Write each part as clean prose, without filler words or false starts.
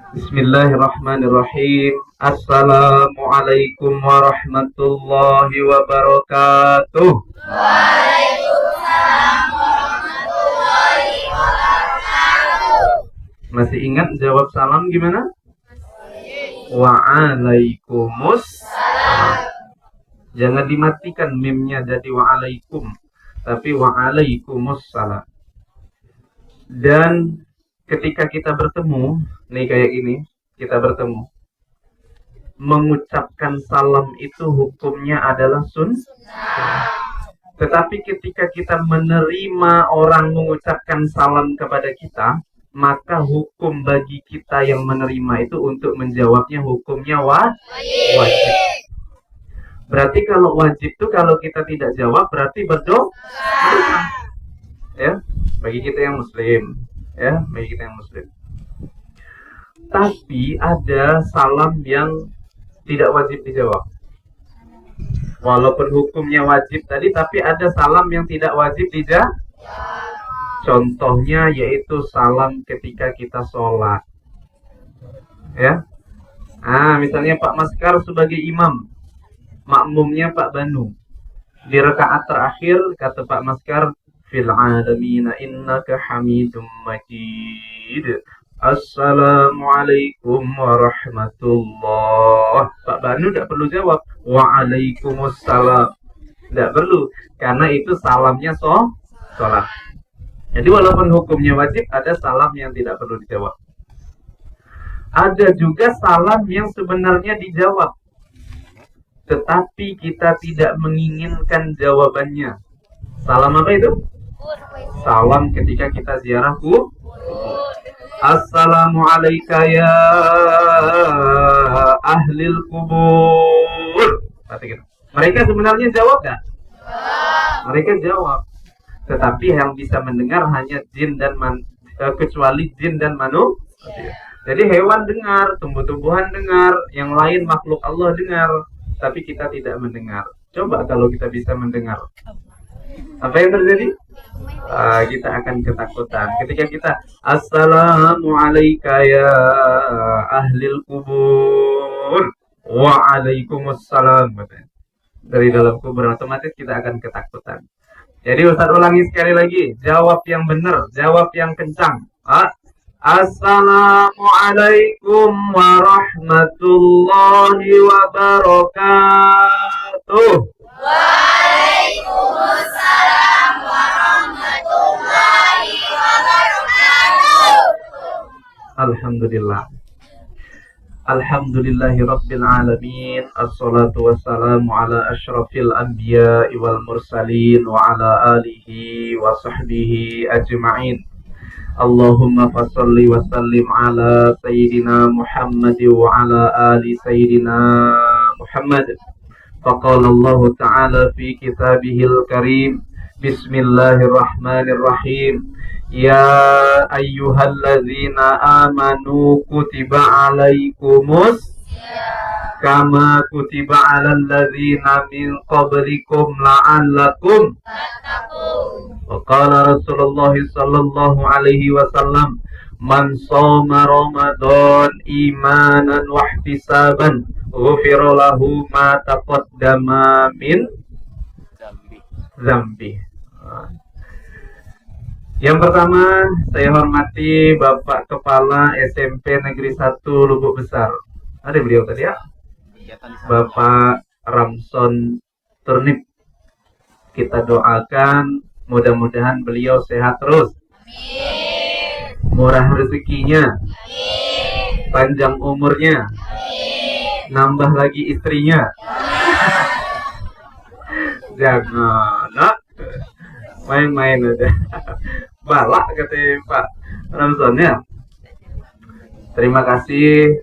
Bismillahirrahmanirrahim. Assalamualaikum warahmatullahi wabarakatuh. Masih ingat jawab salam gimana? Wa'alaikumus. Jangan dimatikan mimnya jadi wa'alaikum, tapi wa'alaikumus salam. Dan ketika kita bertemu, nih kayak ini, kita bertemu. Mengucapkan salam itu hukumnya adalah tetapi ketika kita menerima orang mengucapkan salam kepada kita, maka hukum bagi kita yang menerima itu untuk menjawabnya hukumnya wajib. Berarti kalau wajib itu kalau kita tidak jawab berarti berdosa. Ya, bagi kita yang muslim, ya, bagi kita yang muslim. Tapi ada salam yang tidak wajib dijawab. Walaupun hukumnya wajib tadi, tapi ada salam yang tidak wajib dijawab. Contohnya yaitu salam ketika kita sholat. Ya, misalnya Pak Maskar sebagai imam, makmumnya Pak Banu. Di rakaat terakhir kata Pak Maskar, fil alamina innaka hamidum majid. Assalamualaikum warahmatullah. Pak Banu tidak perlu jawab waalaikumsalam. Tidak perlu, karena itu salamnya sholat. Jadi walaupun hukumnya wajib, ada salam yang tidak perlu dijawab. Ada juga salam yang sebenarnya dijawab, tetapi kita tidak menginginkan jawabannya. Salam apa itu? Salam ketika kita ziarah kubur. Assalamualaikum ya ahlil kubur. Mereka sebenarnya jawab gak? Mereka jawab. Tetapi yang bisa mendengar hanya jin dan kecuali jin dan manusia. Jadi hewan dengar, tumbuh-tumbuhan dengar, yang lain makhluk Allah dengar, tapi kita tidak mendengar. Coba kalau kita bisa mendengar, apa yang terjadi? Kita akan ketakutan. Ketika kita Assalamualaikum ya ahlil kubur, waalaikumsalam, dari dalam kubur, otomatis kita akan ketakutan. Jadi Ustaz ulangi sekali lagi, jawab yang benar, jawab yang kencang. Assalamualaikum warahmatullahi wabarakatuh. Waalaikumsalam warahmatullahi wabarakatuh. Alhamdulillah. Alhamdulillahi rabbil alamin. Assalatu wassalamu ala ashrafil anbiya wal mursalin wa ala alihi wa sahbihi ajma'in. Allahumma fasalli wa sallim ala sayyidina Muhammad wa ala ali sayyidina Muhammad. Faqala Allah Ta'ala fi kitabihil karim, Bismillahirrahmanirrahim. Ya ayyuhalladzina amanu kutiba alaikumus kama kutiba alal ladzina min qablikum la'allakum tattaqun. Wa qala Rasulullah sallallahu alaihi wasallam, man shoma Ramadan imanan wa ihtisaban ghufira lahu ma taqaddama min zambi. Yang pertama, saya hormati Bapak Kepala SMP Negeri 1 Lubuk Besar. Ada beliau tadi ya? Bapak Ramson Turnip. Kita doakan mudah-mudahan beliau sehat terus. Amin. Murah rezekinya. Amin. Panjang umurnya. Amin. Nambah lagi istrinya. Jangan, nak. Main-main aja. Balak kata Pak Ramson ya. Terima kasih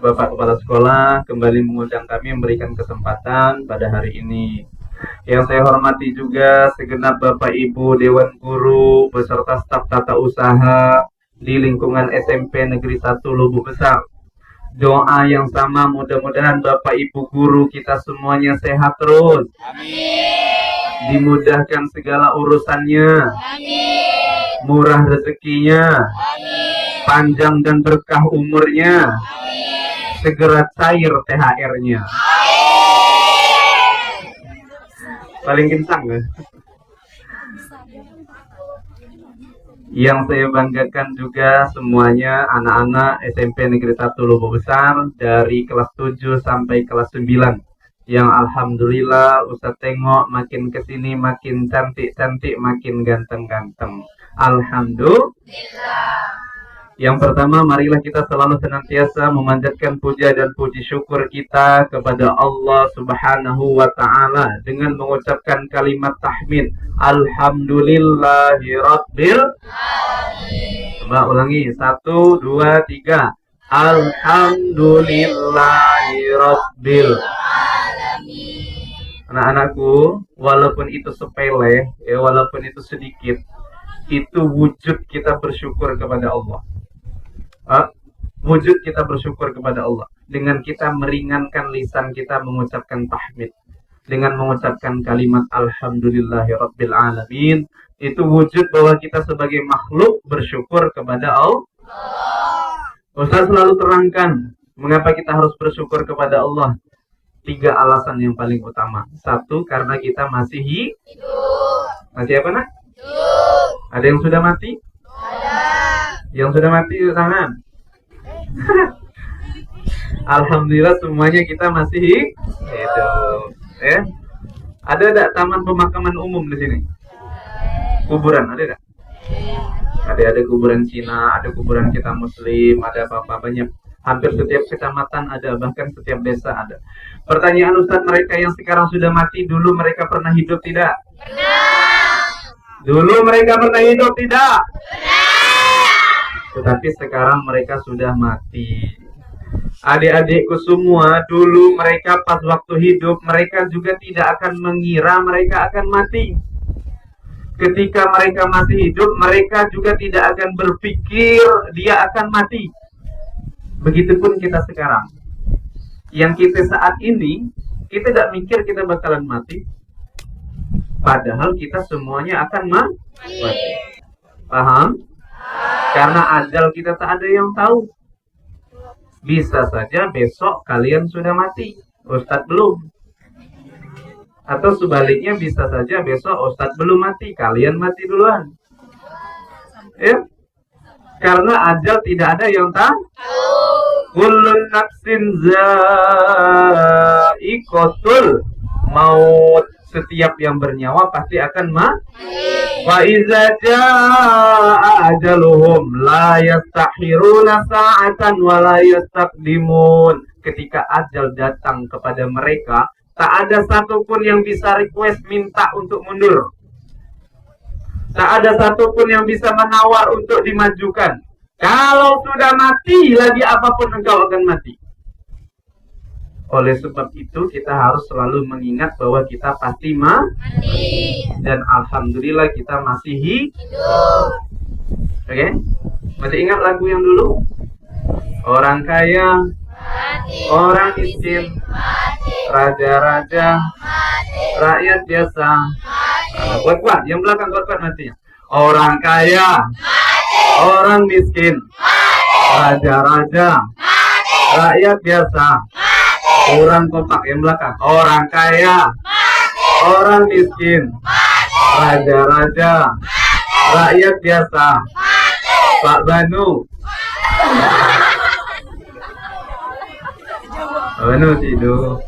Bapak Kepala Sekolah kembali mengundang kami, memberikan kesempatan pada hari ini. Yang saya hormati juga segenap Bapak Ibu Dewan Guru beserta staf tata usaha di lingkungan SMP Negeri 1 Lubuk Besar. Doa yang sama, mudah-mudahan Bapak Ibu Guru kita semuanya sehat terus. Amin. Dimudahkan segala urusannya. Amin. Murah rezekinya. Amin. panjang dan berkah umurnya, segera cair THR-nya. Paling kencang ya. Yang saya banggakan juga semuanya anak-anak SMP Negeri 1 Lubuk Besar dari kelas 7 sampai kelas 9 yang alhamdulillah Ustadz tengok makin kesini makin cantik-cantik, makin ganteng-ganteng. Alhamdulillah. Yang pertama, marilah kita selalu senantiasa memanjatkan puja dan puji syukur kita kepada Allah Subhanahu wa Ta'ala dengan mengucapkan kalimat tahmid. Alhamdulillahirabbil alamin. Coba ulangi, 1, 2, 3. Alhamdulillahirabbil alamin. Anak-anakku, walaupun itu sepele, walaupun itu sedikit, itu wujud kita bersyukur kepada Allah. Wujud kita bersyukur kepada Allah dengan kita meringankan lisan kita mengucapkan tahmid, dengan mengucapkan kalimat alhamdulillahirabbil alamin. Itu wujud bahwa kita sebagai makhluk bersyukur kepada Allah. Ustaz selalu terangkan mengapa kita harus bersyukur kepada Allah. 3 alasan yang paling utama. 1, karena kita masih hidup. Masih apa nak? Hidup. Ada yang sudah mati? Ada. Yang sudah mati di tangan. Alhamdulillah semuanya kita masih hidup. Ada enggak taman pemakaman umum di sini? Kuburan ada enggak? Ada kuburan Cina, ada kuburan kita Muslim, ada apa-apa banyak. Hampir setiap kecamatan ada, bahkan setiap desa ada. Pertanyaan Ustadz, mereka yang sekarang sudah mati, dulu mereka pernah hidup tidak? Pernah. Dulu mereka pernah hidup tidak? Pernah. Tetapi sekarang mereka sudah mati. Adik-adikku semua, dulu mereka pas waktu hidup, mereka juga tidak akan mengira mereka akan mati. Ketika mereka masih hidup, mereka juga tidak akan berpikir dia akan mati. Begitupun kita sekarang. Yang kita saat ini, kita tidak mikir kita bakalan mati. Padahal kita semuanya akan mati. Paham? Karena ajal kita tak ada yang tahu. Bisa saja besok kalian sudah mati, Ustadz belum. Atau sebaliknya bisa saja besok Ustadz belum mati, kalian mati duluan. Ya? Karena ajal tidak ada yang tahu. Kullun nafsin za'iqatul maut. Setiap yang bernyawa pasti akan mati. Wa iza jaa ajaluhum la yastakhiruna sa'atan wa la yastaqdimun. Ketika ajal datang kepada mereka, tak ada satupun yang bisa request minta untuk mundur. Tak ada satupun yang bisa menawar untuk dimajukan. Kalau sudah mati, lagi apapun engkau akan mati. Oleh sebab itu, kita harus selalu mengingat bahwa kita pasti mati. Dan alhamdulillah kita masih hidup. Oke? Masih ingat lagu yang dulu? Orang kaya, mati. Orang miskin, mati. Raja-raja, mati. Rakyat biasa, kuat-kuat, yang belakang kuat-kuat matinya. Orang kaya, mati. Orang miskin, mati. Raja-raja, mati. Rakyat biasa, mati. Kurang kompak yang belakang. Orang kaya, mati. Orang miskin, mati. Raja-raja, mati. Rakyat biasa, mati. Pak Banu. Banu tidur.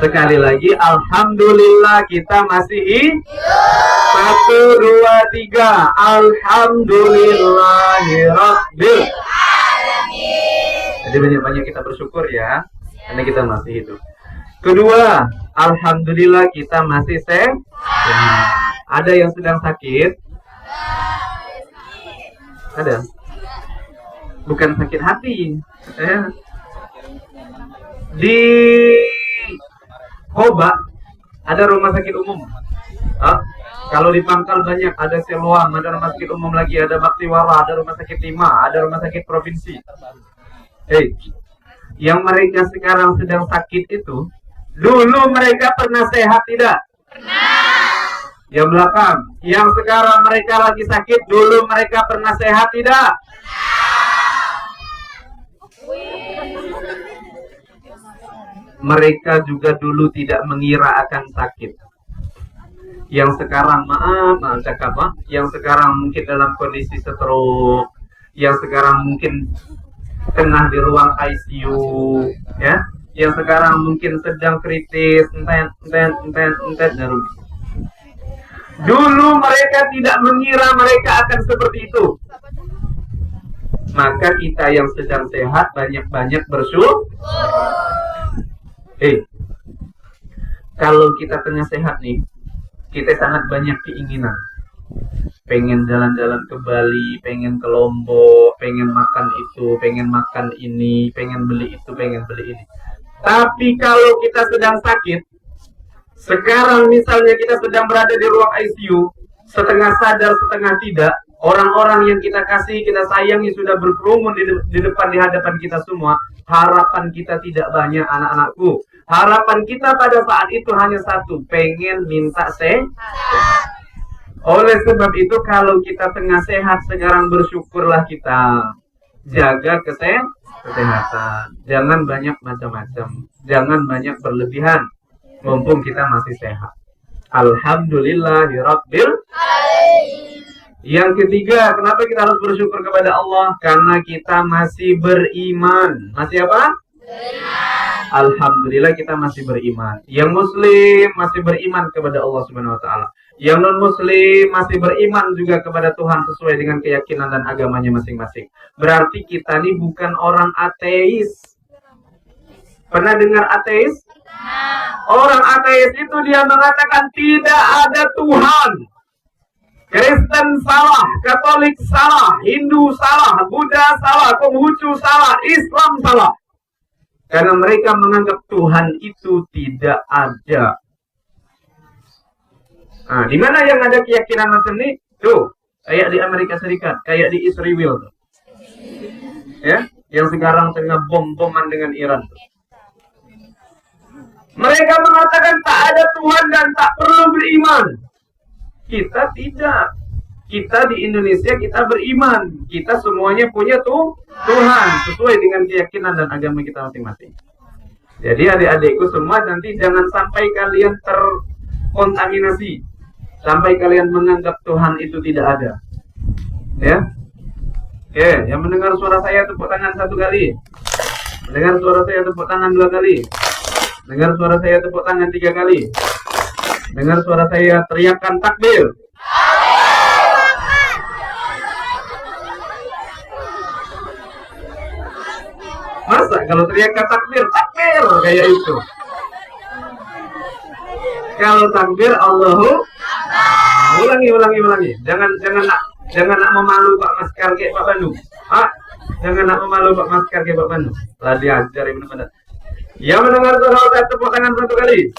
Sekali lagi, alhamdulillah kita masih hidup. 1, 2, 3. Alhamdulillahirabbil alamin. Jadi banyak-banyak kita bersyukur ya, karena kita masih hidup. Kedua, alhamdulillah kita masih sehat. Ada yang sedang sakit? Ada? Bukan sakit hati. Di Koba ada rumah sakit umum. Kalau di Pangkal banyak, ada Siloam, ada rumah sakit umum lagi, ada Baktiwara, ada rumah sakit 5, ada rumah sakit provinsi. Yang mereka sekarang sedang sakit itu, dulu mereka pernah sehat tidak? Pernah. Yang belakang, yang sekarang mereka lagi sakit, dulu mereka pernah sehat tidak? Mereka juga dulu tidak mengira akan sakit. Yang sekarang maaf cakap, yang sekarang mungkin dalam kondisi stroke, yang sekarang mungkin tengah di ruang ICU, ya, yang sekarang mungkin sedang kritis, entet. Dulu mereka tidak mengira mereka akan seperti itu. Maka kita yang sedang sehat banyak-banyak bersyukur. Kalau kita tengah sehat nih, kita sangat banyak keinginan. Pengen jalan-jalan ke Bali, pengen ke Lombok, pengen makan itu, pengen makan ini, pengen beli itu, pengen beli ini. Tapi kalau kita sedang sakit, sekarang misalnya kita sedang berada di ruang ICU, setengah sadar, setengah tidak, orang-orang yang kita kasih, kita sayangi sudah berkerumun di depan, di hadapan kita semua. Harapan kita tidak banyak, anak-anakku. Harapan kita pada saat itu hanya satu, pengen minta sehat. Oleh sebab itu kalau kita tengah sehat sekarang, bersyukurlah kita. Jaga kesehatan. Jangan banyak macam-macam. Jangan banyak berlebihan. Mumpung kita masih sehat. Alhamdulillahirabbil alamin. Yang ketiga, kenapa kita harus bersyukur kepada Allah? Karena kita masih beriman. Masih apa? Beriman. Alhamdulillah kita masih beriman. Yang muslim masih beriman kepada Allah Subhanahu wa taala. Yang non muslim masih beriman juga kepada Tuhan sesuai dengan keyakinan dan agamanya masing-masing. Berarti kita ini bukan orang ateis. Pernah dengar ateis? Orang ateis itu dia mengatakan tidak ada Tuhan. Kristen salah, Katolik salah, Hindu salah, Buddha salah, Konghucu salah, Islam salah. Karena mereka menganggap Tuhan itu tidak ada. Nah, di mana yang ada keyakinan macam ini? Tuh, kayak di Amerika Serikat, kayak di Israel tuh. Ya, yang sekarang tengah bom-boman dengan Iran tuh. Mereka mengatakan tak ada Tuhan dan tak perlu beriman. Kita tidak. Kita di Indonesia kita beriman. Kita semuanya punya Tuhan sesuai dengan keyakinan dan agama kita masing-masing. Jadi adik-adikku semua, nanti jangan sampai kalian terkontaminasi, sampai kalian menganggap Tuhan itu tidak ada. Ya. Oke, yang mendengar suara saya tepuk tangan 1 kali. Mendengar suara saya tepuk tangan 2 kali. Dengar suara saya tepuk tangan 3 kali. Dengar suara saya teriakan takbir. Masa kalau teriakan takbir kayak itu? Kalau takbir Allahu, ulangi. Jangan nak memalu Pak Maskar kayak Pak Bandung. Jangan nak memalu Pak Maskar kayak Pak Bandung. Lah diajar benar-benar. Yang mendengar suara saya tepuk tangan 1 kali.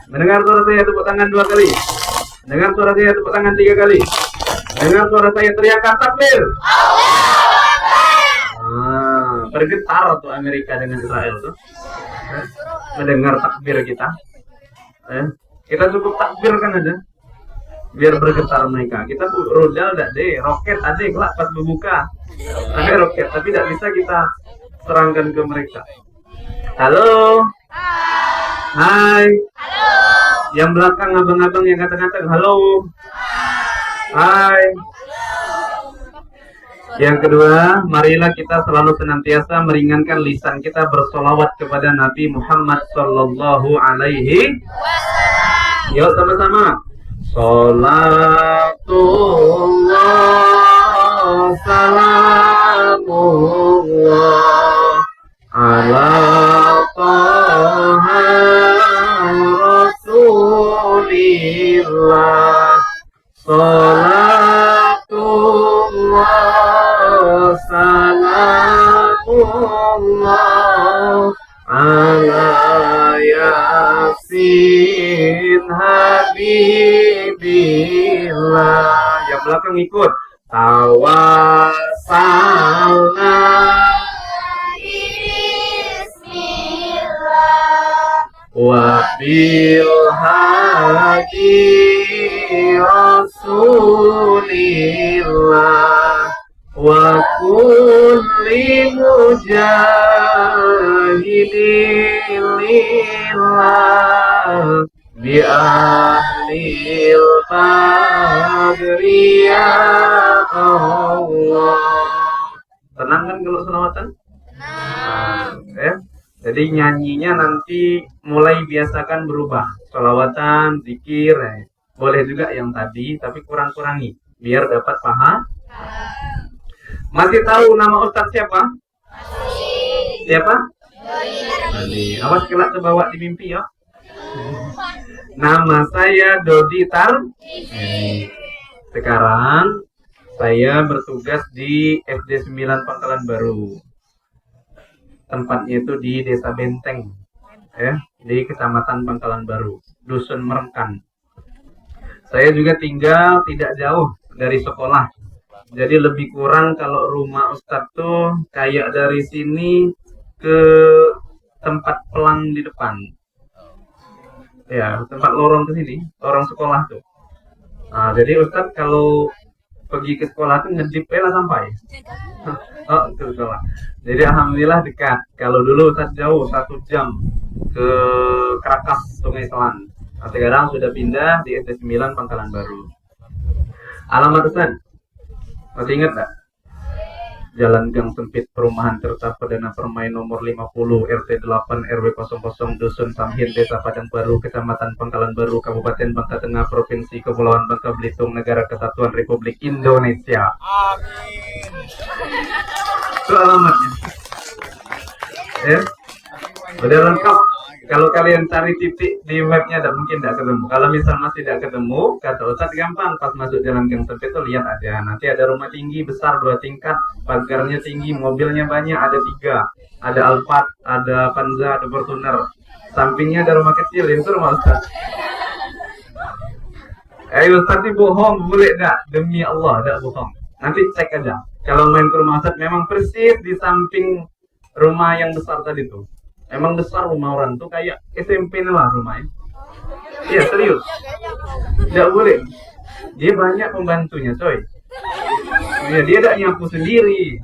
Mendengar suara saya tepuk tangan 2 kali. Dengar suara saya tepuk tangan 3 kali. Dengar suara saya teriakan takbir. Bergetar tuh Amerika dengan Israel tuh. Mendengar takbir kita. Kita cukup takbir kan aja. Biar bergetar mereka. Kita rudal enggak deh, roket ada kelak pas berbuka. Ada roket, tapi tidak bisa kita serangkan ke mereka. Halo. Hai. Halo. Yang belakang abang-abang yang kata-kata halo. Hai. Yang kedua, marilah kita selalu senantiasa meringankan lisan kita bersolawat kepada Nabi Muhammad Sallallahu Alaihi Wasallam. Yuk sama-sama. Salatullah, salamullah ala taha rasulillah. Salatullah, salamullah ala yasin habibillah. Yang belakang ikut. Tawassalna bismillah wa bil hadi Rasulillah wa kulli mujahidin lillah bi ahlil fadri ya Allah. Tenang kan kalau selawatan? Ya. Jadi nyanyinya nanti mulai biasakan berubah. Selawatan, zikir, boleh juga yang tadi, tapi kurang-kurangi biar dapat paham. Masih tahu nama Ustadz siapa? Siapa? Dodi. Awas kelak terbawa di mimpi ya. Nama saya Dodi Sekarang saya bertugas di SD 9 Pangkalan Baru. Tempatnya itu di Desa Benteng, ya, di Kecamatan Pangkalan Baru, Dusun Merengkan. Saya juga tinggal tidak jauh dari sekolah. Jadi lebih kurang kalau rumah Ustadz tuh kayak dari sini ke tempat pelang di depan. Ya, tempat lorong ke sini, lorong sekolah tuh. Nah, jadi Ustadz kalau pergi ke sekolah tuh ngedip lah sampai. Oh, ke sekolah. Jadi alhamdulillah dekat. Kalau dulu Ustadz jauh 1 jam ke Krakas, Sungai Selan. Nah, sekarang sudah pindah di SD 9 Pangkalan Baru. Alamat Ustadz masih ingat tak? Jalan Gang Sempit, Perumahan Tirta Perdana Permai nomor 50, RT 8 RW 00, Dusun Samhin, Desa Padang Baru, Kecamatan Pangkalan Baru, Kabupaten Bangka Tengah, Provinsi Kepulauan Bangka Belitung, Negara Kesatuan Republik Indonesia. Amin. Itu alamatnya. Ya, udah lengkap. Kalau kalian cari titik di webnya, mungkin tidak ketemu. Kalau misal masih tidak ketemu, kata Ustadz gampang. Pas masuk Jalan Gang Sempit itu lihat aja. Nanti ada rumah tinggi besar 2 tingkat, pagarnya tinggi, mobilnya banyak, ada 3. Ada Alphard, ada Panza, ada Fortuner. Sampingnya ada rumah kecil, itu rumah Ustadz. Ustadz ini bohong, boleh enggak? Demi Allah, enggak bohong. Nanti cek aja. Kalau main ke rumah Ustadz memang persis di samping rumah yang besar tadi tuh. Emang besar rumah orang tuh kayak SMP lah rumahnya. Iya serius. Tidak boleh. Dia banyak pembantunya coy. Ya, dia tidak nyapu sendiri.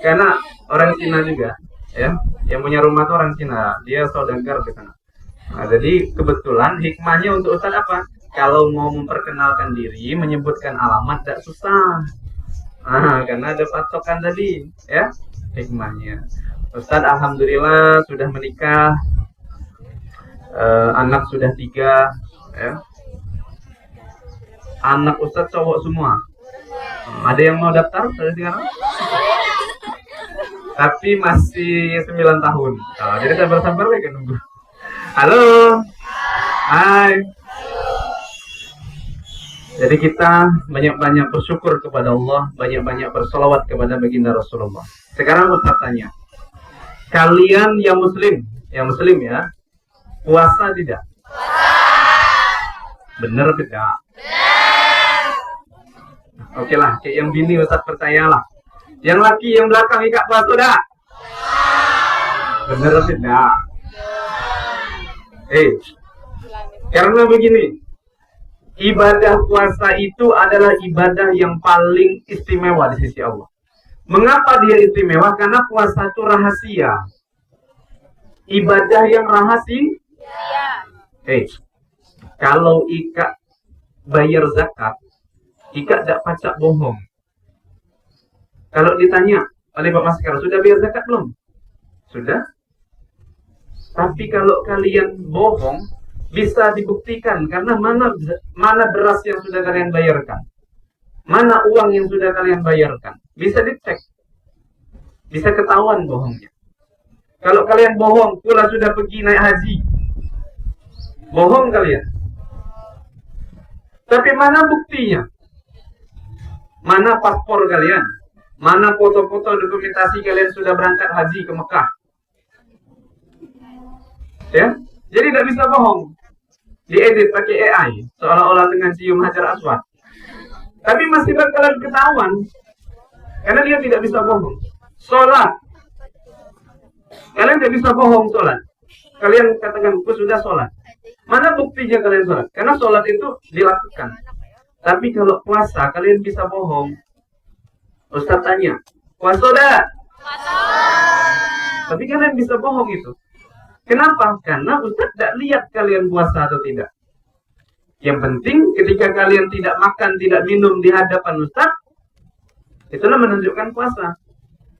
Karena orang Cina juga, ya. Yang punya rumah tuh orang Cina. Dia saudagar di sana. Nah, jadi kebetulan hikmahnya untuk Ustadz apa? Kalau mau memperkenalkan diri, menyebutkan alamat tidak susah. Nah, karena ada patokan tadi, ya. Hikmahnya. Ustadz alhamdulillah sudah menikah, anak sudah 3, ya. Anak Ustadz cowok semua. Ada yang mau daftar dari sekarang? Tapi masih 9 tahun. Nah, jadi sabar-sabar lagi nunggu. Halo. Hai. Jadi kita banyak-banyak bersyukur kepada Allah, banyak-banyak bersolawat kepada baginda Rasulullah. Sekarang Ustadz tanya. Kalian yang muslim ya, puasa tidak? Bener tidak? Oke lah, kayak yang bini Ustadz percayalah. Yang laki yang belakang ikat puasa dah? Bener tidak? Karena begini, ibadah puasa itu adalah ibadah yang paling istimewa di sisi Allah. Mengapa dia istimewa? Karena puasa itu rahasia. Ibadah yang rahasia. Kalau Ika bayar zakat, Ika tidak pacak bohong. Kalau ditanya oleh Pak Maskar, sudah bayar zakat belum? Sudah. Tapi kalau kalian bohong, bisa dibuktikan karena mana beras yang sudah kalian bayarkan. Mana uang yang sudah kalian bayarkan? Bisa dicek. Bisa ketahuan bohongnya. Kalau kalian bohong, pula sudah pergi naik haji. Bohong kalian. Tapi mana buktinya? Mana paspor kalian? Mana foto-foto dokumentasi kalian sudah berangkat haji ke Mekah? Ya, jadi tidak bisa bohong. Diedit pakai AI, seolah-olah dengan cium Hajar Aswad. Tapi masih bakalan ketahuan. Karena dia tidak bisa bohong. Sholat. Kalian tidak bisa bohong sholat. Kalian katakan, aku sudah sholat. Mana buktinya kalian sholat? Karena sholat itu dilakukan. Tapi kalau puasa kalian bisa bohong. Ustaz tanya, puasa dah? Tapi kalian bisa bohong itu. Kenapa? Karena Ustaz tidak lihat kalian puasa atau tidak. Yang penting ketika kalian tidak makan, tidak minum di hadapan Ustaz, itulah menunjukkan puasa.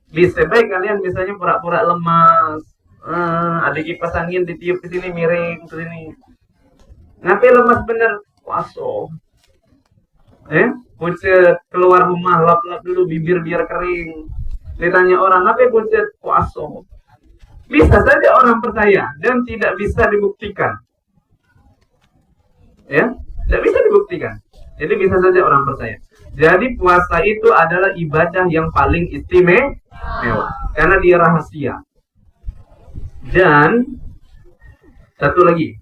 Bisa baik kalian misalnya pura-pura lemas, ada kipas angin ditiup ke sini miring ke sini. Ngapain lemas bener? Puasa. Pucet keluar rumah lap-lap dulu bibir biar kering. Ditanya orang, ngapain pucet? Puasa. Bisa saja orang percaya dan tidak bisa dibuktikan. Ya, tidak bisa dibuktikan. Jadi bisa saja orang percaya. Jadi puasa itu adalah ibadah yang paling istimewa karena dia rahasia. Dan satu lagi,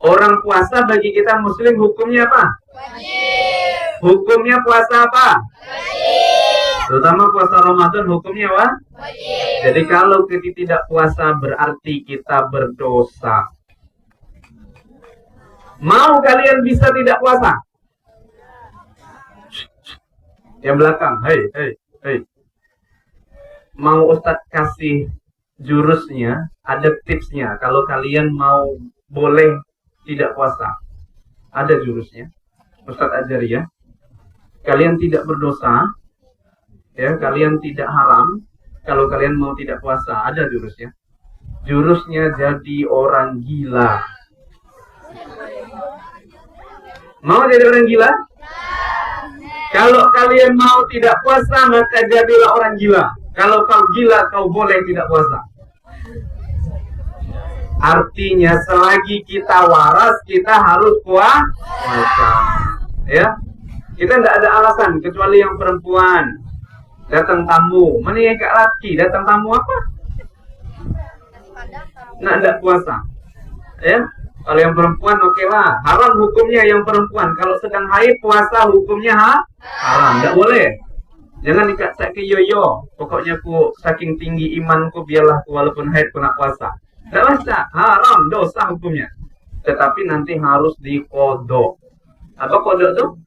orang puasa bagi kita muslim hukumnya apa? Wajib. Hukumnya puasa apa? Wajib. Terutama puasa Ramadan hukumnya apa? Wajib. Jadi kalau kita tidak puasa berarti kita berdosa. Mau kalian bisa tidak puasa? Yang belakang, hei. Mau Ustadz kasih jurusnya, ada tipsnya. Kalau kalian mau boleh tidak puasa, ada jurusnya. Ustadz ajari ya. Kalian tidak berdosa, ya. Kalian tidak haram. Kalau kalian mau tidak puasa, ada jurusnya. Jurusnya jadi orang gila. Mau jadi orang gila? Kalau kalian mau tidak puasa, maka jadilah orang gila. Kalau kau gila, kau boleh tidak puasa. Artinya selagi kita waras, kita harus puasa. Ya, kita tidak ada alasan kecuali yang perempuan datang tamu. Mana yang kak laki datang tamu apa? Nak ada puasa. Ya. Kalau yang perempuan oke lah, haram hukumnya yang perempuan. Kalau sedang haid puasa hukumnya haram, tidak boleh. Jangan dikata ke yoyo. Pokoknya ku saking tinggi imanku biarlah ku walaupun haid ku nak puasa. Tidak bisa, haram, dosa hukumnya. Tetapi nanti harus dikodok. Apa kodok tuh?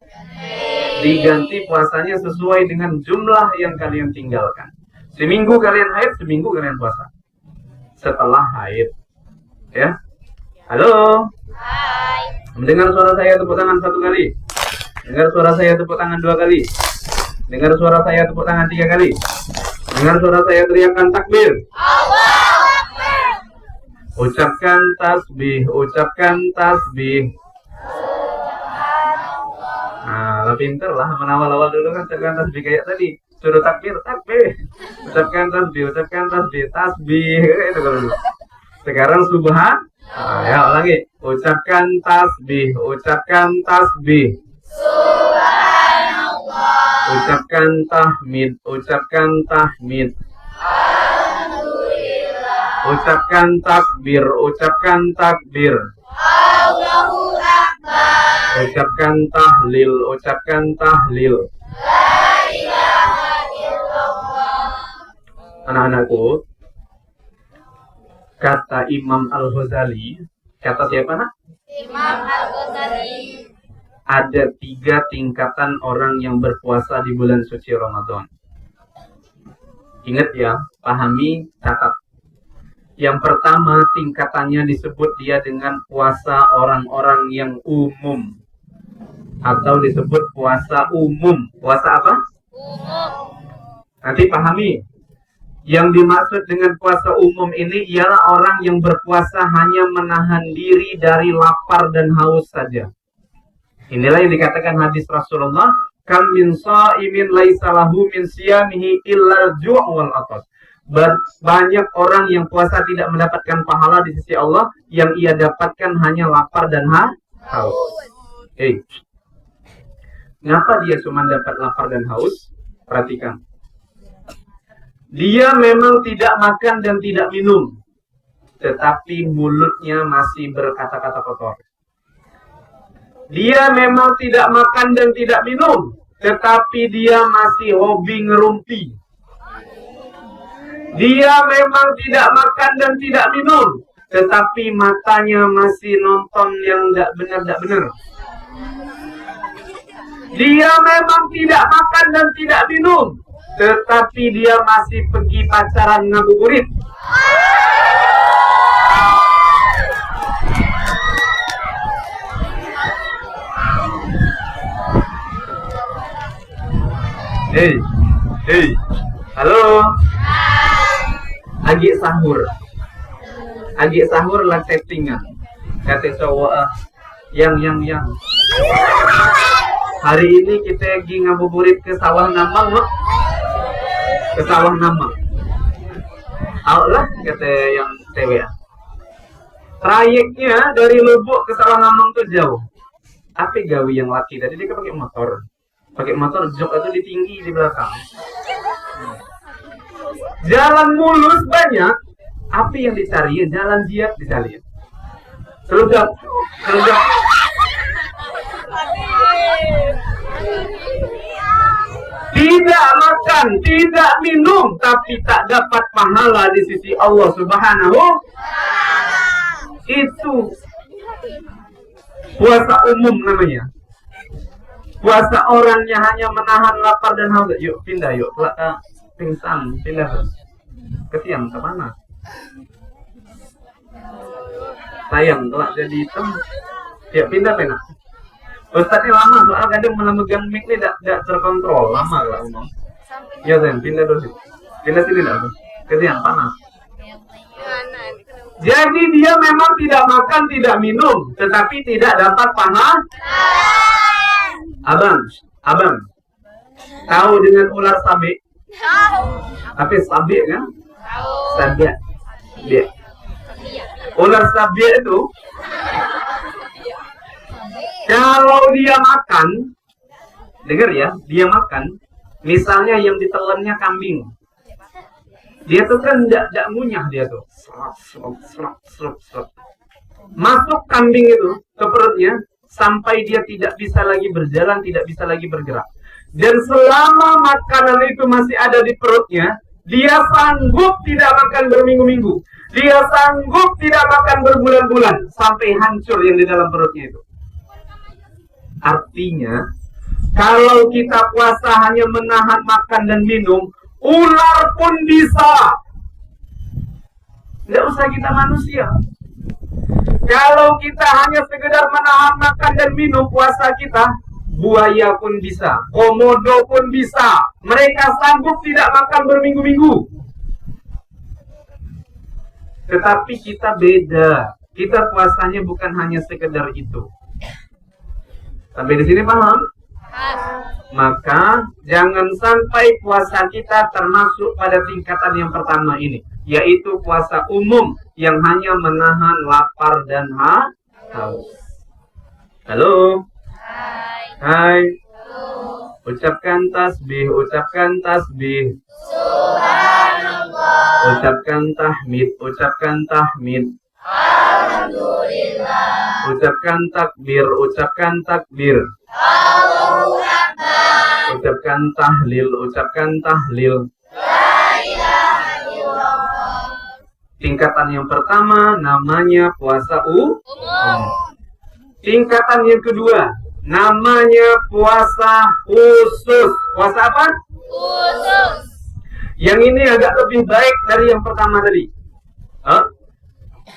Diganti puasanya sesuai dengan jumlah yang kalian tinggalkan. Seminggu kalian haid, seminggu kalian puasa. Setelah haid, ya. Halo. Hai. Mendengar suara saya tepuk tangan satu kali. Dengar suara saya tepuk tangan dua kali. Dengar suara saya tepuk tangan tiga kali. Dengar suara saya teriakan takbir. Allahu Akbar. Ucapkan tasbih, ucapkan tasbih. Nah, pinter lah. Menawal-awal dulu kan ucapkan tasbih kayak tadi. Suruh takbir, takbir. Ucapkan tasbih, tasbih. Itu kalau dulu. Sekarang subhan. Ya lagi. Ucapkan tasbih, ucapkan tasbih. Subhanallah. Ucapkan tahmid, ucapkan tahmid. Alhamdulillah. Ucapkan takbir, ucapkan takbir. Allahu Akbar. Ucapkan tahlil, ucapkan tahlil. La ilaha illallah. Anak-anakku, kata Imam Al-Ghazali, kata siapa nak? Imam Al-Ghazali. Ada 3 tingkatan orang yang berpuasa di bulan suci Ramadan. Ingat ya, pahami, catat. Yang pertama tingkatannya disebut dia dengan puasa orang-orang yang umum. Atau disebut puasa umum. Puasa apa? Umum. Nanti pahami. Yang dimaksud dengan puasa umum ini ialah orang yang berpuasa hanya menahan diri dari lapar dan haus saja. Inilah yang dikatakan hadis Rasulullah, kam min sha'imin laisa lahu min siyamihi illa al-ju' wal 'atash. Banyak orang yang puasa tidak mendapatkan pahala di sisi Allah, yang ia dapatkan hanya lapar dan haus. Ngapa dia cuma dapat lapar dan haus? Perhatikan. Dia memang tidak makan dan tidak minum, tetapi mulutnya masih berkata-kata kotor. Dia memang tidak makan dan tidak minum, tetapi dia masih hobi ngerumpi. Dia memang tidak makan dan tidak minum, tetapi matanya masih nonton yang tidak benar. Dia memang tidak makan dan tidak minum, tetapi dia masih pergi pacaran ngabuburit. Hei, halo. Agi sahur lah settingan. Kata cowok yang. Hari ini kita pergi ngabuburit ke sawah Namang, loh. Ke sawah Namang. Allah kata yang cewek. Trayeknya dari Lubuk ke sawah Namang tuh jauh. Apa gawi yang laki tadi dia pakai motor. Jok itu ditinggi di belakang. Jalan mulus banyak. Apa yang dicari? Jalan jiat dicari. Seludap. Tidak makan, tidak minum, tapi tak dapat pahala di sisi Allah Subhanahu. Itu puasa umum namanya. Puasa orangnya hanya menahan lapar dan haus. Yuk pindah yuk, pingsan, pindah ke tiang ke mana? Sayang, telah jadi hitam. Yuk pindah pena. Ustaz ini lama soal kadang memegang mic ini tidak terkontrol, lama lah umum. Ya Zen, pindah dulu. Pindah sini dah. Ke tiang panas. Jadi dia memang tidak makan, tidak minum, tetapi tidak dapat pahala. Abang, tahu dengan ular sabik? Apa sabik kan? Sabik. Ular sabik itu, kalau dia makan, dengar ya, dia makan, misalnya yang ditelannya kambing, dia tuh kan tidak ngunyah dia tuh, masuk kambing itu ke perutnya. Sampai dia tidak bisa lagi berjalan, tidak bisa lagi bergerak. Dan selama makanan itu masih ada di perutnya, dia sanggup tidak makan berminggu-minggu. Dia sanggup tidak makan berbulan-bulan. Sampai hancur yang di dalam perutnya itu. Artinya, kalau kita puasa hanya menahan makan dan minum, ular pun bisa. Tidak usah kita manusia. Kalau kita hanya sekedar menahan makan dan minum puasa kita, buaya pun bisa, komodo pun bisa. Mereka sanggup tidak makan berminggu-minggu. Tetapi kita beda. Kita puasanya bukan hanya sekedar itu. Sampai di sini paham? Maka jangan sampai puasa kita termasuk pada tingkatan yang pertama ini, yaitu puasa umum yang hanya menahan lapar dan haus. Halo. Hai. Ucapkan tasbih. Subhanallah. Ucapkan tahmid. Alhamdulillah. Ucapkan takbir. Allahu Akbar. Ucapkan tahlil. La ilaha illallah. Tingkatan yang pertama namanya puasa umum. Tingkatan yang kedua namanya puasa khusus. Puasa apa? Khusus. Yang ini agak lebih baik dari yang pertama tadi.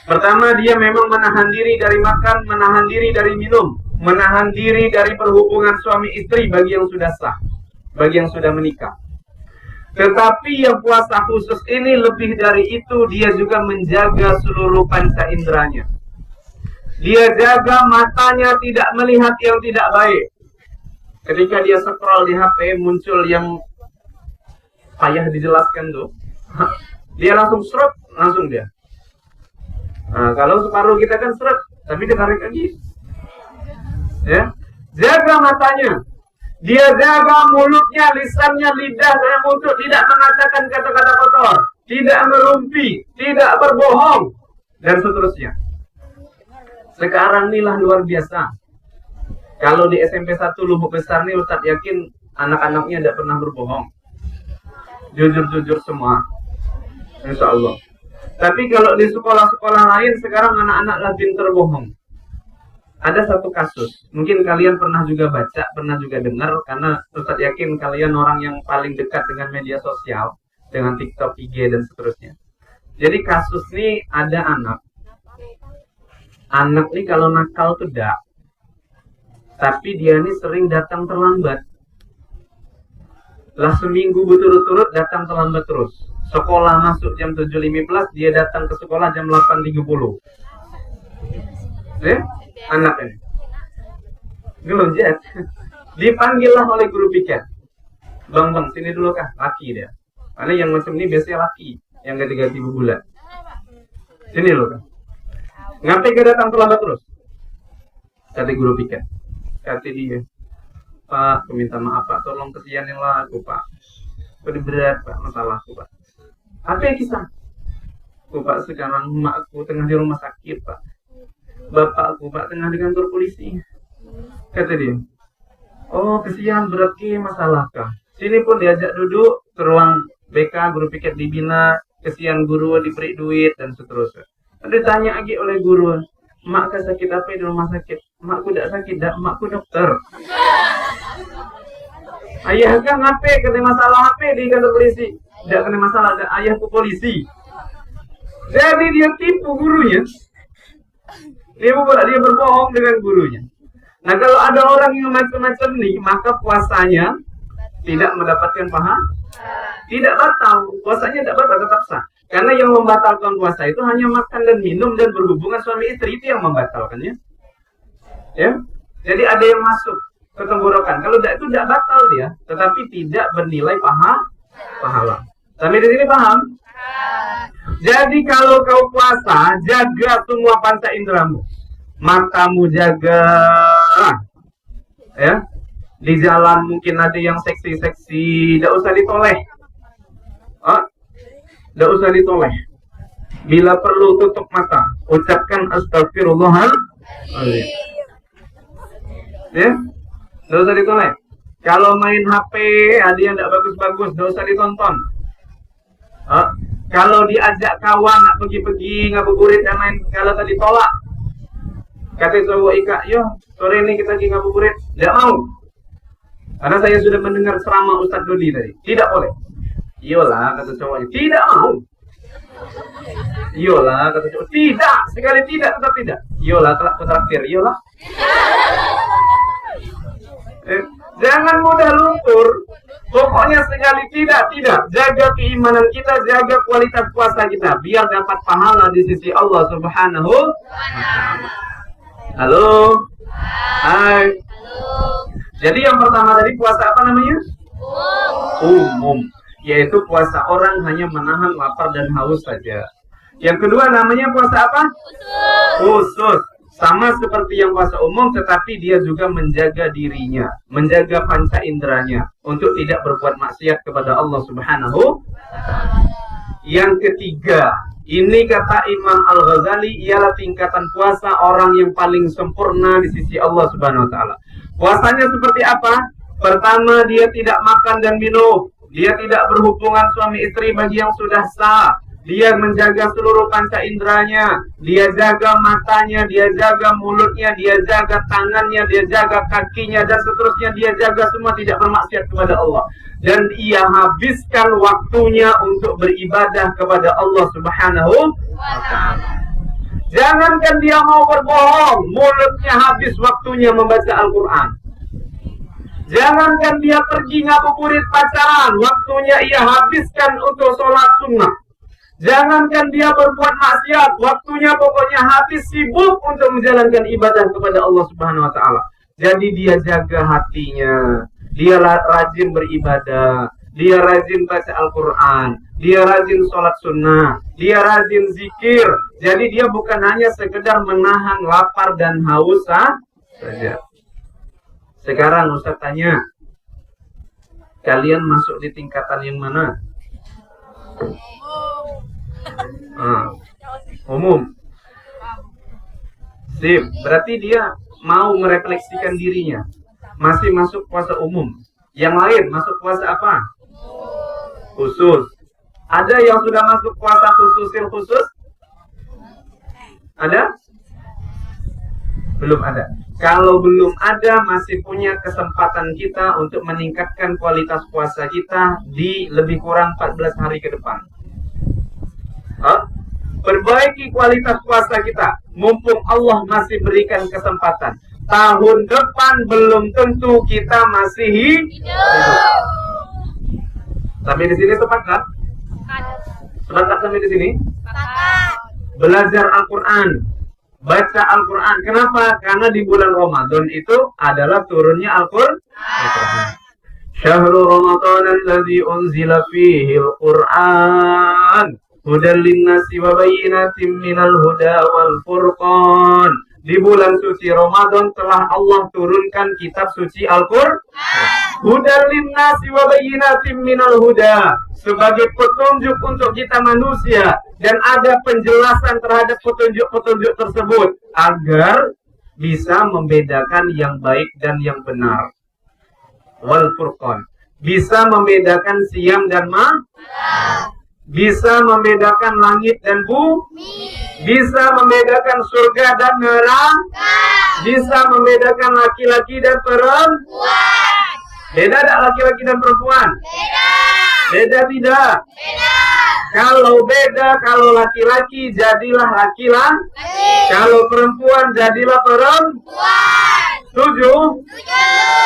Pertama dia memang menahan diri dari makan, menahan diri dari minum, menahan diri dari perhubungan suami istri bagi yang sudah sah, bagi yang sudah menikah. Tetapi yang puasa khusus ini lebih dari itu, dia juga menjaga seluruh panca inderanya. Dia jaga matanya tidak melihat yang tidak baik. Ketika dia scroll di HP muncul yang payah dijelaskan tuh, dia langsung seret, langsung dia. Nah, kalau separuh kita kan seret, tapi ditarik lagi. Ya, jaga matanya. Dia jaga mulutnya, lisannya, lidah, dan mulut, tidak mengatakan kata-kata kotor, tidak merumpi, tidak berbohong, dan seterusnya. Sekarang inilah luar biasa. Kalau di SMP 1 Lubuk Besar nih, Ustadz yakin anak-anaknya tidak pernah berbohong. Jujur-jujur semua. Insya Allah. Tapi kalau di sekolah-sekolah lain sekarang anak-anak lah pinter bohong. Ada satu kasus, mungkin kalian pernah juga baca, pernah juga dengar, karena Ustaz yakin kalian orang yang paling dekat dengan media sosial, dengan TikTok, IG, dan seterusnya. Jadi kasus ini ada anak nih kalau nakal tuh dak, tapi dia nih sering datang terlambat. Lah seminggu berturut-turut datang terlambat terus. Sekolah masuk jam 7.15, dia datang ke sekolah jam 8.30. Anak ini gelonjat. Dipanggillah oleh guru piket. Bang, sini dulu kah? Laki dia. Karena yang macam ini biasanya laki, yang ganti-ganti bulan. Sini dulu kah? Ngapain dia datang terlambat terus? Kata guru piket. Kata dia, Pak, aku minta maaf Pak, tolong kesianin lah aku Pak. Udah berat Pak, masalahku Pak. Apa yang kisah? Pak, sekarang emakku tengah di rumah sakit Pak. Bapakku Pak tengah di kantor polisi. Kata dia, oh kesian, berarti masalah kah? Sini pun diajak duduk ke ruang BK, guru piket dibina, kesian guru diberi duit dan seterusnya. Ditanya lagi oleh guru, mak sakit apa di rumah sakit? Makku tidak sakit, makku dokter. Ayah kan ngapain kena masalah apa di kantor polisi? Tidak kena masalah, ada ayahku polisi. Jadi dia tipu gurunya. Dia berbohong dengan gurunya. Nah kalau ada orang yang macam-macam nih, maka puasanya tidak mendapatkan pahala, tidak batal, puasanya tidak batal, tetap sah. Karena yang membatalkan puasa itu hanya makan dan minum dan berhubungan suami istri, itu yang membatalkannya. Ya, jadi ada yang masuk ke tenggorokan. Kalau tidak itu tidak batal dia, tetapi tidak bernilai pahala. Sampai di sini paham? Jadi kalau kau puasa, jaga semua panca inderamu. Matamu jaga, ya. Di jalan mungkin ada yang seksi-seksi, tidak usah ditoleh. Tidak usah ditoleh. Bila perlu tutup mata, ucapkan astagfirullahaladzim. Ya, tidak usah ditoleh. Kalau main HP, ada yang tidak bagus-bagus, tidak usah ditonton. Kalau diajak kawan nak pergi-pergi ngabuburit yang lain, kalau tadi tolak. Kata cowok Ika, yo sore ini kita pergi ngabuburit. Tidak mau. Karena saya sudah mendengar ceramah Ustaz Dodi tadi. Tidak boleh. Iyalah kata cowoknya. Tidak mau. Iyalah kata cowok. Tidak. Sekali tidak tetap tidak. Iyalah telah terakhir. Iyalah. Jangan mudah luntur. Pokoknya sekali tidak. Jaga keimanan kita, jaga kualitas puasa kita, biar dapat pahala di sisi Allah Subhanahu wa Ta'ala. Halo. Hai. Jadi yang pertama tadi puasa apa namanya? Umum. Yaitu puasa orang hanya menahan lapar dan haus saja. Yang kedua namanya puasa apa? Khusus. Sama seperti yang puasa umum, tetapi dia juga menjaga dirinya, menjaga panca inderanya untuk tidak berbuat maksiat kepada Allah Subhanahu. Yang ketiga, ini kata Imam Al-Ghazali, ialah tingkatan puasa orang yang paling sempurna di sisi Allah Subhanahu wa Ta'ala. Puasanya seperti apa? Pertama, dia tidak makan dan minum, dia tidak berhubungan suami istri bagi yang sudah sah. Dia menjaga seluruh panca inderanya, dia jaga matanya, dia jaga mulutnya, dia jaga tangannya, dia jaga kakinya, dan seterusnya. Dia jaga semua tidak bermaksiat kepada Allah. Dan ia habiskan waktunya untuk beribadah kepada Allah Subhanahu wa Ta'ala. Jangankan dia mau berbohong, mulutnya habis waktunya membaca Al-Quran. Jangankan dia pergi ngabuburit pacaran, waktunya ia habiskan untuk sholat sunnah. Jangankan dia berbuat maksiat, waktunya pokoknya habis sibuk untuk menjalankan ibadah kepada Allah Subhanahu wa Ta'ala. Jadi dia jaga hatinya, dia rajin beribadah, dia rajin baca Al-Quran, dia rajin sholat sunnah, dia rajin zikir. Jadi dia bukan hanya sekedar menahan lapar dan haus saja. Sekarang Ustaz tanya, kalian masuk di tingkatan yang mana? Umum. Sip, berarti dia mau merefleksikan dirinya, masih masuk puasa umum. Yang lain masuk puasa apa? Khusus. Ada yang sudah masuk puasa khusus? Ada? Belum ada. Kalau belum ada, masih punya kesempatan kita untuk meningkatkan kualitas puasa kita di lebih kurang 14 hari ke depan. Perbaiki kualitas puasa kita, mumpung Allah masih berikan kesempatan. Tahun depan belum tentu kita masih hidup. Sampai di sini tepat kan? Sepakat sampai di sini? Belajar Al-Quran, baca Al-Quran. Kenapa? Karena di bulan Ramadan itu adalah turunnya Al-Quran. Syahrul Ramadan alladzi unzila fihi Al-Quran hudan linnasi wa bayyinatin minal huda wal furqan. Di bulan suci Ramadan telah Allah turunkan kitab suci Al-Quran. Hudan linnasi wa bayyinatin minal huda, sebagai petunjuk untuk kita manusia, dan ada penjelasan terhadap petunjuk-petunjuk tersebut agar bisa membedakan yang baik dan yang benar. Wal furqan, bisa membedakan siang dan malam, bisa membedakan langit dan bumi, bisa membedakan surga dan neraka, bisa membedakan laki-laki dan perempuan. Beda tak laki-laki dan perempuan? Beda tidak? Kalau beda, kalau laki-laki jadilah laki-laki, kalau perempuan jadilah perempuan. Setuju?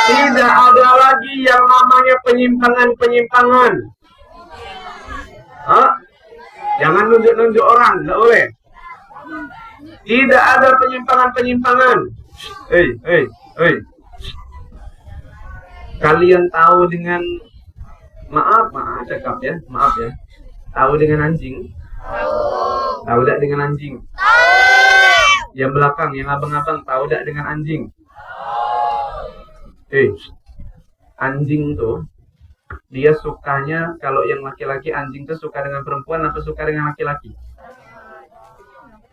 Tidak ada lagi yang namanya penyimpangan-penyimpangan. Jangan nunjuk-nunjuk orang, tidak boleh. Tidak ada penyimpangan-penyimpangan. Hei. Kalian tahu dengan maaf ya. Tahu dengan anjing? Tahu tak dengan anjing? Yang belakang, yang abang-abang, tahu tak dengan anjing? Anjing tuh dia sukanya, kalau yang laki-laki, anjing tuh suka dengan perempuan atau suka dengan laki-laki?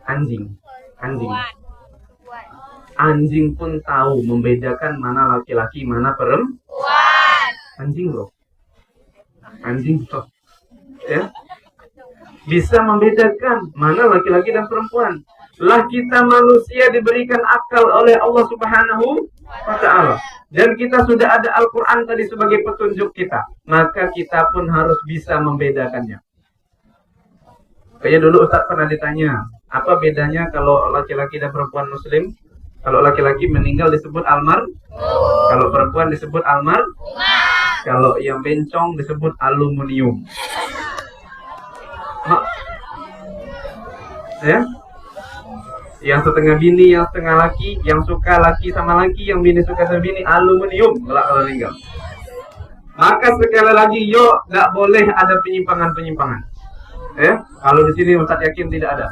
Anjing. Anjing pun tahu membedakan mana laki-laki, mana perempuan. Anjing loh. Ya. Bisa membedakan mana laki-laki dan perempuan. Lah kita manusia diberikan akal oleh Allah Subhanahu wa ta'ala. Dan kita sudah ada Al-Quran tadi sebagai petunjuk kita. Maka kita pun harus bisa membedakannya. Kayak dulu Ustaz pernah ditanya, apa bedanya kalau laki-laki dan perempuan muslim? Kalau laki-laki meninggal disebut almarhum, kalau perempuan disebut almarhum, kalau yang bencong disebut aluminium. Ya? Yang setengah bini, yang setengah laki, yang suka laki sama laki, yang bini suka sama bini, aluminium kalau meninggal. Maka sekali lagi, yuk, nggak boleh ada penyimpangan-penyimpangan. Ya? Kalau di sini Ustaz yakin tidak ada.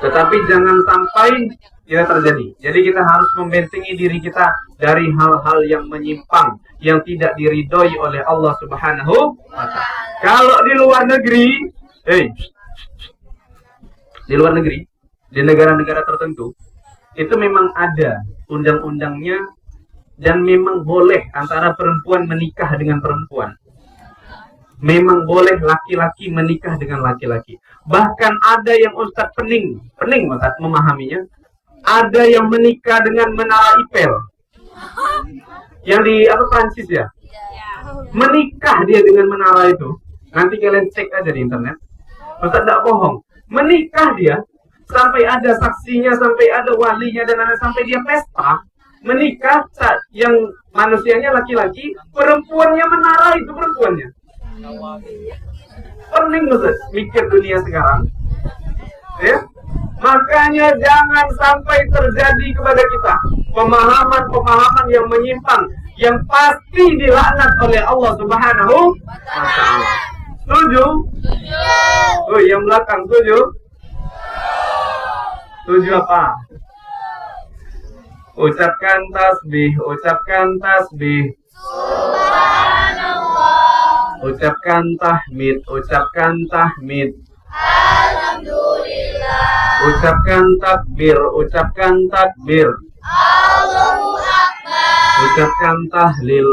Tetapi jangan sampai tidak terjadi. Jadi kita harus membentengi diri kita dari hal-hal yang menyimpang, yang tidak diridhoi oleh Allah Subhanahu wa ta'ala. Kalau di luar negeri, di negara-negara tertentu, itu memang ada undang-undangnya dan memang boleh antara perempuan menikah dengan perempuan. Memang boleh laki-laki menikah dengan laki-laki. Bahkan ada yang Ustaz pening Ustaz memahaminya. Ada yang menikah dengan menara Eiffel. Yang di Prancis ya. Menikah dia dengan menara itu. Nanti kalian cek aja di internet. Ustaz tidak bohong. Menikah dia sampai ada saksinya, sampai ada walinya, dan sampai dia pesta. Menikah yang manusianya laki-laki, perempuannya menara itu perempuannya. Pening Ustaz mikir dunia sekarang. Ya. Makanya jangan sampai terjadi kepada kita pemahaman-pemahaman yang menyimpang, yang pasti dilaknat oleh Allah Subhanahu wa ta'ala. Setuju? Oh, yang belakang setuju? Setuju apa? Ucapkan tasbih. Ucapkan tahmid. Alhamdulillah. Ucapkan takbir. Allahu Akbar. Ucapkan tahlil.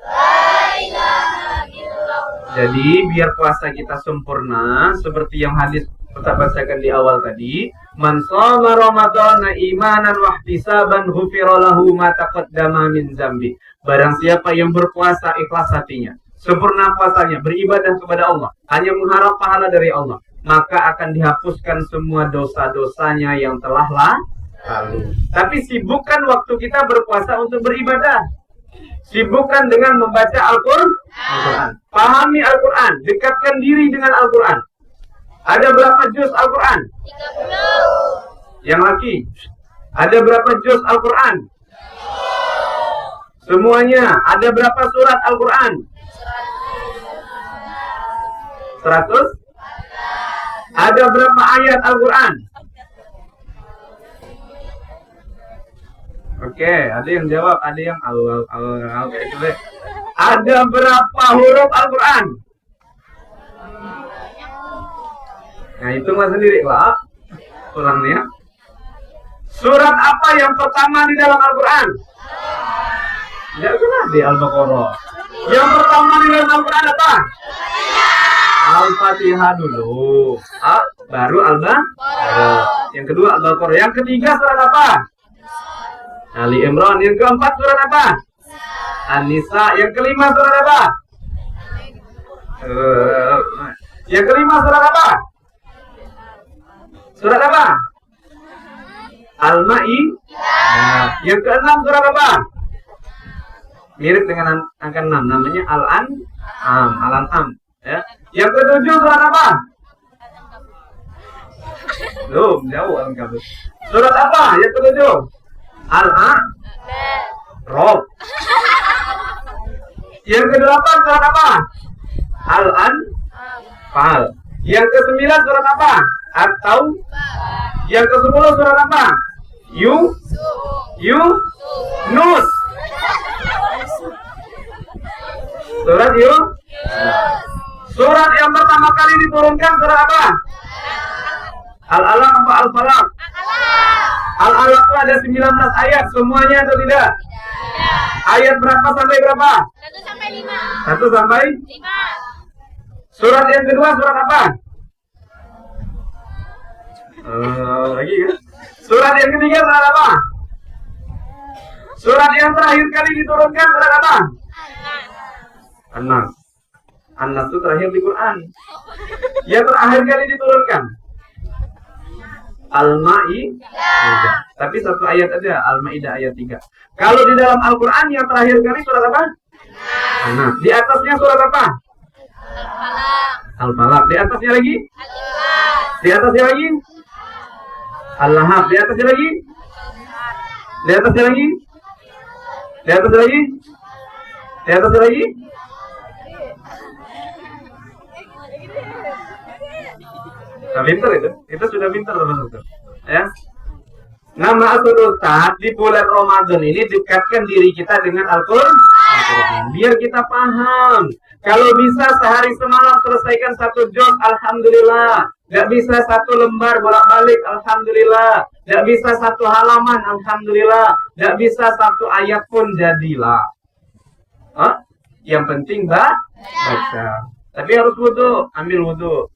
La ilaha illallah. Jadi biar puasa kita sempurna seperti yang hadis Ustaz bacakan di awal tadi, man shoma ramadhana imanan wa ihtisaban ghufira lahu ma taqaddama min dzambi. Barang siapa yang berpuasa ikhlas hatinya, sempurna puasanya, beribadah kepada Allah, hanya mengharap pahala dari Allah, maka akan dihapuskan semua dosa-dosanya yang telah lalu. Tapi sibukkan waktu kita berpuasa untuk beribadah. Sibukkan dengan membaca Al-Quran. Pahami Al-Quran. Dekatkan diri dengan Al-Quran. Ada berapa juz Al-Quran? 30. Yang laki. Ada berapa juz Al-Quran? Semuanya. Ada berapa surat Al-Quran? 100. Ada berapa ayat Al-Quran? Oke, ada yang jawab, ada yang Ada berapa huruf Al-Quran? Nah, hitunglah sendiri, Pak. Kurangnya. Surat apa yang pertama di dalam Al-Quran? Ya, sudah di Al-Baqarah. Yang pertama di dalam Al-Quran apa? Al-Fatihah dulu. Baru Al-Baqarah. Yang kedua Al-Baqarah. Yang ketiga surat apa? Ali Imran. Yang keempat surat apa? An-Nisa. Yang kelima surat apa? Yang kelima surat apa? Surat apa? Al-Maidah. Yang keenam surat apa? Mirip dengan angka 6, namanya Al-An'am. Al-An'am. Ya. Yang ketujuh surat apa? Belum, jauh angka. Surat apa? Yang ketujuh? Al-A'raf. Yang kedelapan surat apa? Al-Anfal. Yang kesembilan surat apa? At-Taubah. Yang ke-10 surat apa? Yunus. Surat Yunus. Surat yang pertama kali diturunkan surat apa? Al-Alaq apa Al-Falaq? Al-Alaq itu ada 19 ayat, semuanya atau tidak? Ayat berapa sampai berapa? 1 sampai 5. 1 sampai 5. Surat yang kedua surat apa? Lagi kan? Surat yang ketiga surat apa? Surat yang terakhir kali diturunkan surat apa? An-Nas. An-Nas itu terakhir di Quran. Yang terakhir kali diturunkan Al-Maidah. Tapi satu ayat aja, Al-Maidah ayat 3. Kalau di dalam Al-Quran yang terakhir kali surat apa? An-Nas. Di atasnya surat apa? Al-Falaq. Di atasnya lagi? Di atasnya lagi? Al-Lahab. Di atasnya lagi? Di atasnya lagi? Di atasnya lagi? Di atasnya lagi? Nah, pintar itu sudah pintar teman-teman. Ya. Nah, maksud Ustaz di bulan Ramadan ini dekatkan diri kita dengan Al-Quran, biar kita paham. Kalau bisa sehari semalam selesaikan 1 juz, alhamdulillah. Gak bisa 1 lembar bolak-balik, alhamdulillah. Gak bisa 1 halaman, alhamdulillah. Gak bisa 1 ayat pun jadilah. Yang penting baca. Tapi harus wudu, ambil wudu.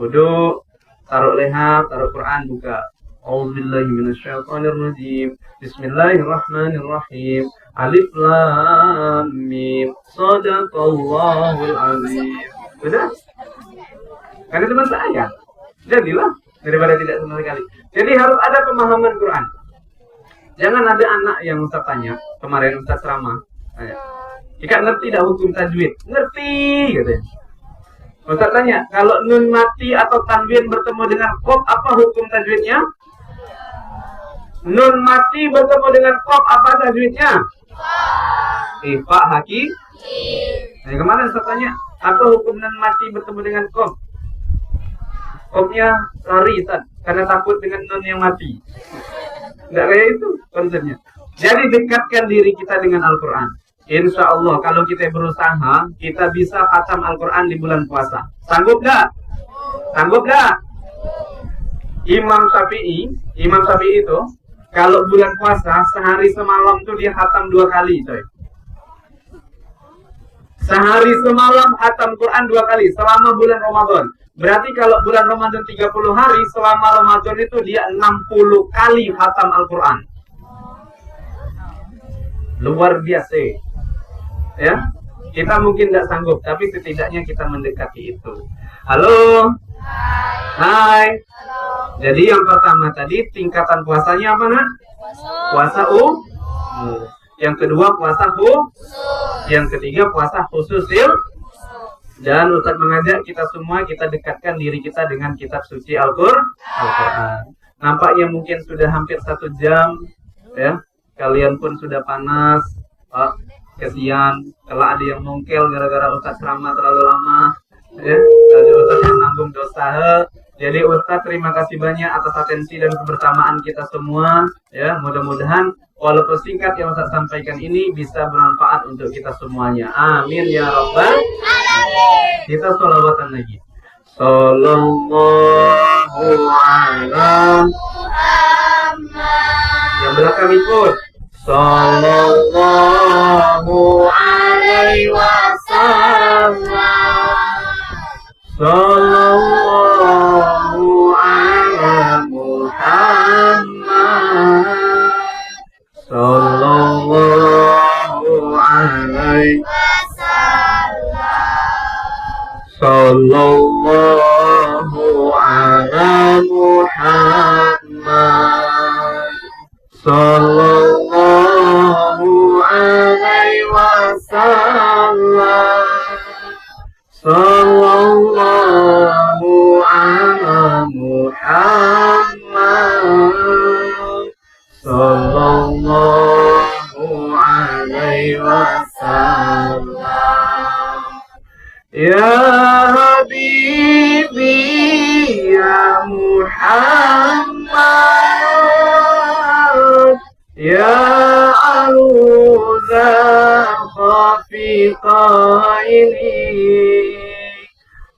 Wudu, taruh leher, taruh Quran, buka. A'udzubillahi minasyaitonirrajim. Bismillahirrahmanirrahim. Alif lam mim. Shadaqallahul azim. Sudah? Karena cuma saya. Jadilah daripada tidak sama sekali. Jadi harus ada pemahaman Quran. Jangan ada anak yang Ustaz tanya, kemarin Ustaz ceramah. Ika ngerti tidak hukum tajwid? Ngerti, katanya. Ustaz tanya, kalau nun mati atau tanwin bertemu dengan qaf, apa hukum tajwidnya? Nun mati bertemu dengan qaf, apa tajwidnya? Ifa haki. Nah, kemarin Ustaz tanya, apa hukum nun mati bertemu dengan qaf? Qafnya lari, Ustaz, karena takut dengan nun yang mati. Enggak kayak itu konsepnya. Jadi dekatkan diri kita dengan Al-Quran. Insya Allah kalau kita berusaha, kita bisa khatam Al-Quran di bulan puasa. Sanggup gak? Sanggup gak? Imam Syafi'i itu kalau bulan puasa sehari semalam tuh dia khatam 2 kali, coy. Sehari semalam hatam Quran 2 kali selama bulan Ramadan. Berarti kalau bulan Ramadan 30 hari, selama Ramadan itu dia 60 kali hatam Al-Quran. Luar biasa. Ya, kita mungkin tidak sanggup, tapi setidaknya kita mendekati itu. Halo. Hai. Jadi yang pertama tadi tingkatan puasanya apa, Nak? Puasa Yang kedua puasa Yang ketiga puasa khususil. Dan Ustaz mengajak kita semua, kita dekatkan diri kita dengan kitab suci Al-Quran. Nampaknya mungkin sudah hampir 1 jam, ya. Kalian pun sudah panas. Kesian kalau ada yang mungkel gara-gara Ustaz ceramah terlalu lama, ya. Ada Ustaz yang nanggung dosa. Jadi Ustaz terima kasih banyak atas atensi dan kebersamaan kita semua, ya. Mudah-mudahan walaupun singkat yang Ustaz sampaikan ini bisa bermanfaat untuk kita semuanya. Amin ya rabbal alamin. Kita sholawatan lagi. Sallallahu ala Muhammad. Yang belakang ikut. Sallallahu alaihi wasallam. Sallallahu ala Muhammad. Sallallahu alaihi wasallam. Sallallahu ala Muhammad. Sallallahu alaihi wasallam. Sallallahu ala Muhammad. Sallallahu alaihi wasallam. Ya Habibi ya Muhammad, ya aluza khafiqaini,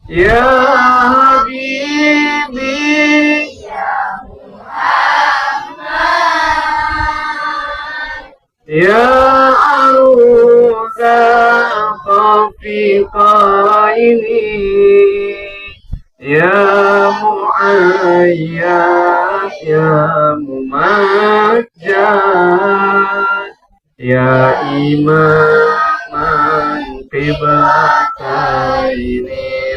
ya Habibi ya Muhammad, ya aluza khafiqaini, ya mu'ayyad ya mumajjad, ya imaman qiblataini.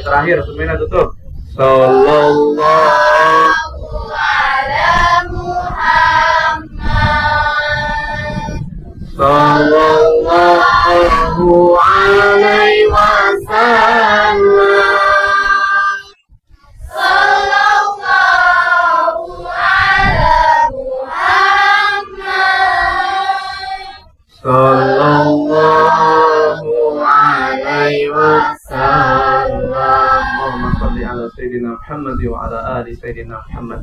Terakhir semuanya tutup. Sallallahu ala Muhammad. Sallallahu alaihi wasallam. Sallallahu ala Muhammad. Sallallahu alaihi wasallam. Allahumma shalli ala Sayyidina Muhammad wa ala ali Sayyidina Muhammad.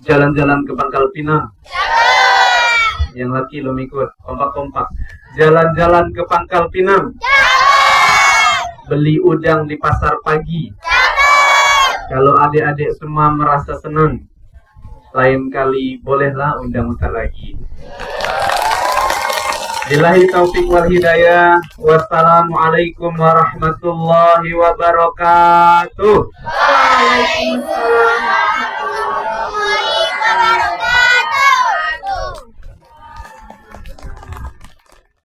Jalan-jalan ke Pangkal Pinang. Yang laki belum ikut, kompak-kompak. Jalan-jalan ke Pangkal Pinang. Beli udang di pasar pagi. Kalau adik-adik semua merasa senang, lain kali bolehlah undang Ustaz lagi. Billahi taufiq wal hidayah. Wassalamualaikum warahmatullahi wabarakatuh. Waalaikumsalam.